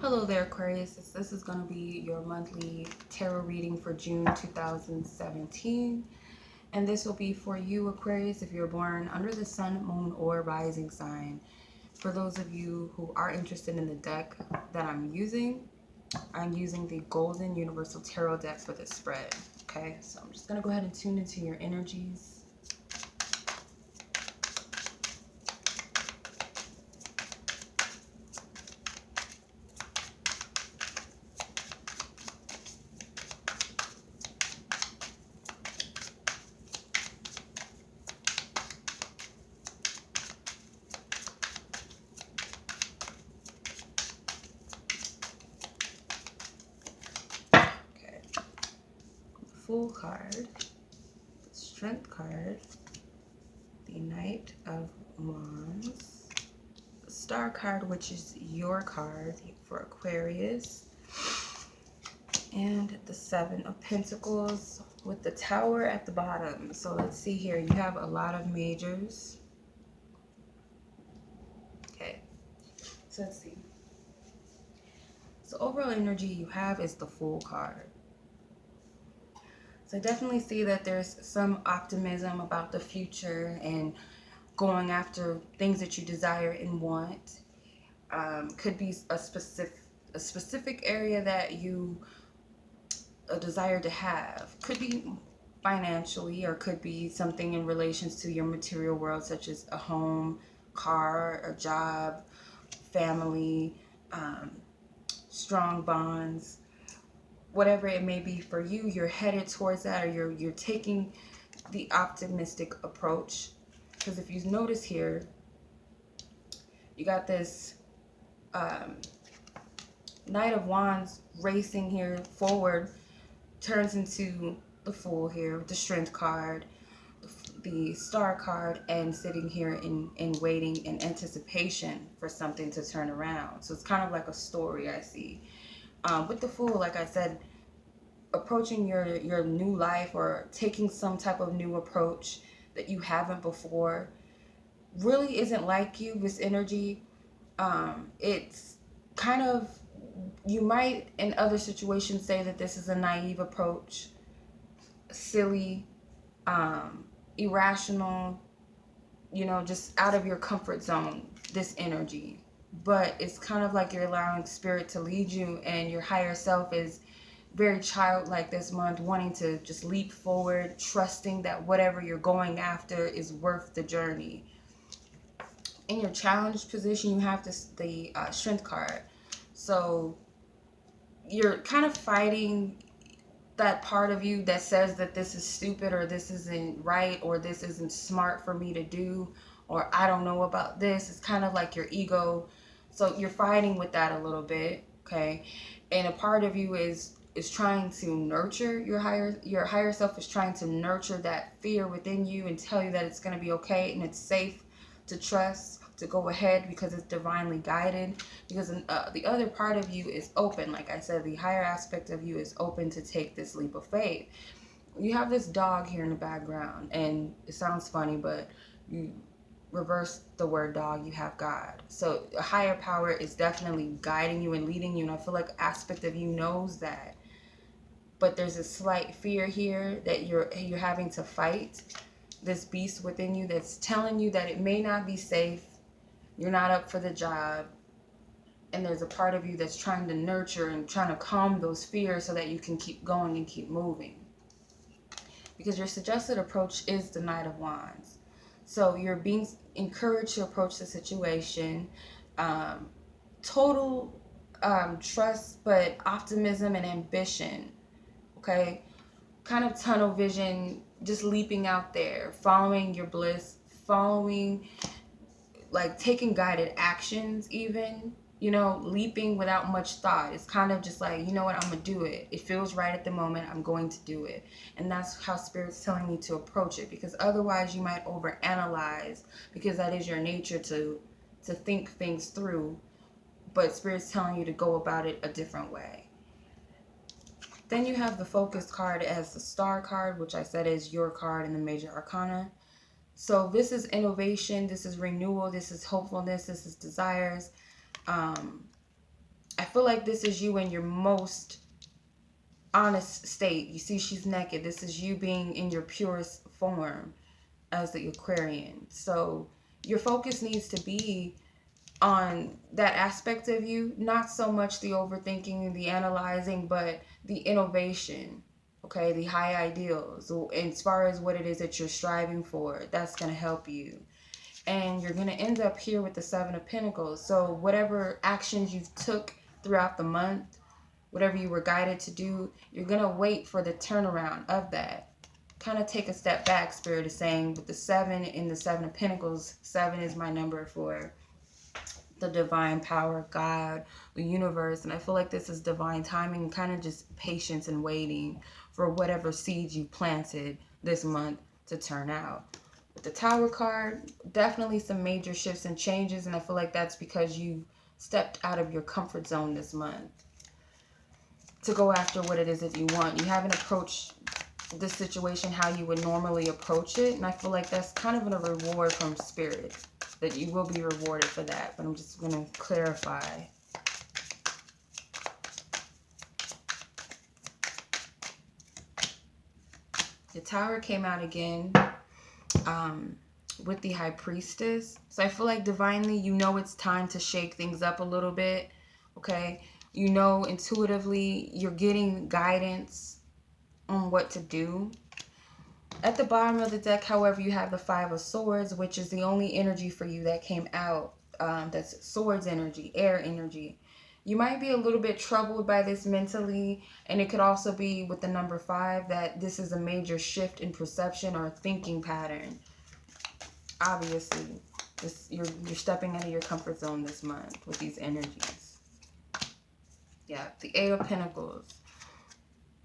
Hello there, Aquarius. This is going to be your monthly tarot reading for June 2017. And this will be for you, Aquarius, if you're born under the sun, moon, or rising sign. For those of you who are interested in the deck that I'm using the Golden Universal Tarot deck for this spread. Okay, so I'm just going to go ahead and tune into your energies. Fool card, the Strength card, the Knight of Wands, the Star card, which is your card for Aquarius, and the Seven of Pentacles with the Tower at the bottom. So let's see here. You have a lot of majors. Okay, so let's see. So overall energy you have is the Fool card. So I definitely see that there's some optimism about the future and going after things that you desire and want. Could be a specific area that you desire to have. Could be financially, or could be something in relations to your material world, such as a home, car, a job, family, strong bonds. Whatever it may be for you, you're headed towards that, or you're taking the optimistic approach. Because if you notice here, you got this Knight of Wands racing here forward, turns into the Fool here with the Strength card, the Star card, and sitting here in waiting in anticipation for something to turn around. So it's kind of like a story I see. With the Fool, like I said, approaching your new life or taking some type of new approach that you haven't before really isn't like you, this energy. It's kind of, you might in other situations say that this is a naive approach, silly, irrational, just out of your comfort zone, this energy. But it's kind of like you're allowing spirit to lead you, and your higher self is very childlike this month, wanting to just leap forward, trusting that whatever you're going after is worth the journey. In your challenged position, you have the Strength card. So you're kind of fighting that part of you that says that this is stupid, or this isn't right, or this isn't smart for me to do, or I don't know about this. It's kind of like your ego. So you're fighting with that a little bit, okay? And a part of you is trying to nurture your higher self, is trying to nurture that fear within you and tell you that it's going to be okay and it's safe to trust, to go ahead, because it's divinely guided. Because the other part of you is open. Like I said, the higher aspect of you is open to take this leap of faith. You have this dog here in the background, and it sounds funny, but you reverse the word dog, you have God. So a higher power is definitely guiding you and leading you, and I feel like aspect of you knows that. But there's a slight fear here that you're having to fight this beast within you that's telling you that it may not be safe, you're not up for the job, and there's a part of you that's trying to nurture and trying to calm those fears so that you can keep going and keep moving. Because your suggested approach is the Knight of Wands. So you're being encouraged to approach the situation, total trust, but optimism and ambition, okay? Kind of tunnel vision, just leaping out there, following your bliss, following, like taking guided actions even, leaping without much thought. It's kind of just like, you know what, I'm going to do it. It feels right at the moment. I'm going to do it. And that's how Spirit's telling you to approach it, because otherwise you might overanalyze, because that is your nature to think things through. But Spirit's telling you to go about it a different way. Then you have the Focus card as the Star card, which I said is your card in the Major Arcana. So this is innovation, this is renewal, this is hopefulness, this is desires. I feel like this is you in your most honest state. You see, she's naked. This is you being in your purest form as the Aquarian. So your focus needs to be on that aspect of you, not so much the overthinking and the analyzing, but the innovation, okay, the high ideals. So as far as what it is that you're striving for, that's going to help you. And you're going to end up here with the Seven of Pentacles. So whatever actions you've took throughout the month, whatever you were guided to do, you're going to wait for the turnaround of that. Kind of take a step back, Spirit is saying, with the 7 in the Seven of Pentacles. 7 is my number for the divine power, God, the universe. And I feel like this is divine timing, kind of just patience and waiting for whatever seeds you planted this month to turn out. With the Tower card, definitely some major shifts and changes. And I feel like that's because you stepped out of your comfort zone this month to go after what it is that you want. You haven't approached this situation how you would normally approach it. And I feel like that's kind of a reward from Spirit, that you will be rewarded for that. But I'm just going to clarify. The Tower came out again with the High Priestess. So I feel like divinely, you know it's time to shake things up a little bit. Okay? You know intuitively you're getting guidance on what to do. At the bottom of the deck, however, you have the Five of Swords, which is the only energy for you that came out. That's swords energy, air energy. You might be a little bit troubled by this mentally, and it could also be with the number 5 that this is a major shift in perception or thinking pattern. Obviously, you're stepping out of your comfort zone this month with these energies. Yeah, the Eight of Pentacles.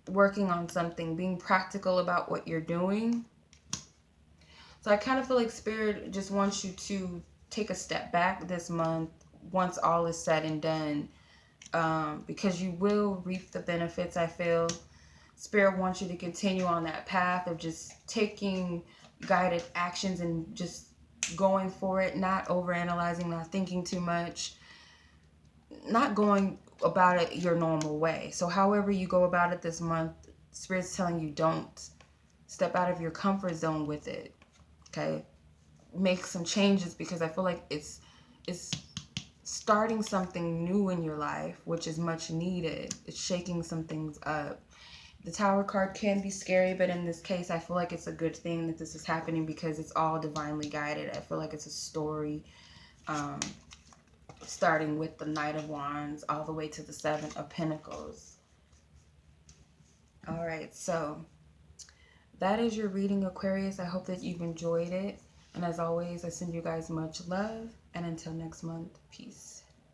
Working on something, being practical about what you're doing. So I kind of feel like Spirit just wants you to take a step back this month once all is said and done, because you will reap the benefits. I feel Spirit wants you to continue on that path of just taking guided actions and just going for it, not overanalyzing, not thinking too much, not going about it your normal way. So however you go about it this month, Spirit's telling you don't step out of your comfort zone with it. Okay? Make some changes, because I feel like it's starting something new in your life, which is much needed. It's shaking some things up. The Tower card can be scary, but in this case, I feel like it's a good thing that this is happening because it's all divinely guided. I feel like it's a story, starting with the Knight of Wands all the way to the Seven of Pentacles. All right, so that is your reading, Aquarius. I hope that you've enjoyed it. And as always, I send you guys much love. And until next month, peace.